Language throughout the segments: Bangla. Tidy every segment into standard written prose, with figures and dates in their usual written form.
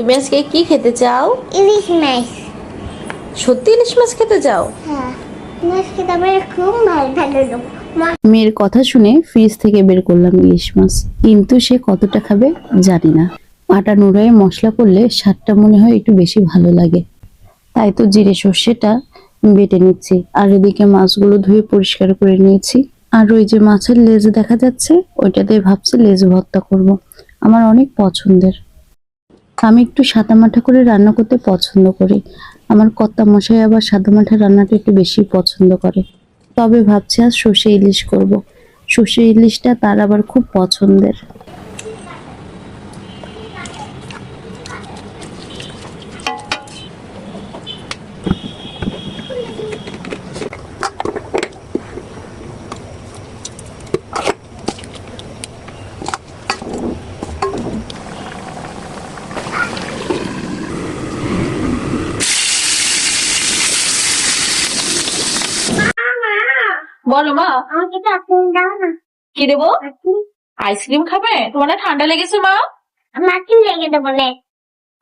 তুমি আজকে কি খেতে চাও? ইলিশ মাছ। সত্যি ইলিশ মাছ খেতে চাও? হ্যাঁ, মাছ খেতে আমার খুব ভালো লাগে। মেয়ের কথা শুনে ফ্রিজ থেকে বের করলাম ইলিশ মাছ, কিন্তু সে কতটা খাবে জানি না। আটা নুড়ায় মশলা করলে স্বাদটা মনে হয় একটু বেশি ভালো লাগে, তাই তো জিরে সর্ষেটা বেটে নিচ্ছি। আর এদিকে মাছগুলো ধুয়ে পরিষ্কার করে নিয়েছি। আর ওই যে মাছের লেজ দেখা যাচ্ছে, ওইটা দিয়ে ভাবছি লেজ ভর্তা করব। আমার অনেক পছন্দের। আমি একটু সাদামাঠা করে রান্না করতে পছন্দ করি। আমার কর্তা মশাই আবার সাদামাঠা রান্নাটা একটু বেশি পছন্দ করে। তবে ভাবছি আজ সর্ষে ইলিশ করব। সর্ষে ইলিশটা তার আবার খুব পছন্দের। বলো মা। আমাকে তো আইসক্রিম দাও না। কি দেবো? আইসক্রিম খাবে? তোমার না ঠান্ডা লেগেছে মা? মাকে লেগে দেবো না।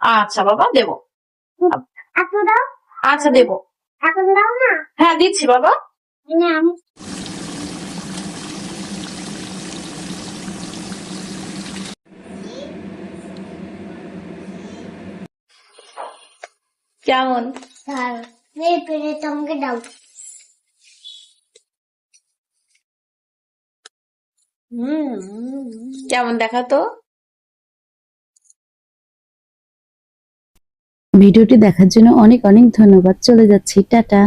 আচ্ছা বাবা, দেবো। আপু দাও। আচ্ছা দেবো। এখন দাও না। হ্যাঁ দিচ্ছি বাবা। না আমি কেমন? দাও। এই পেরে তোমাকে দাও। কেমন দেখা তো? ভিডিওটি দেখার জন্য অনেক অনেক ধন্যবাদ। চলে যাচ্ছি, টাটা।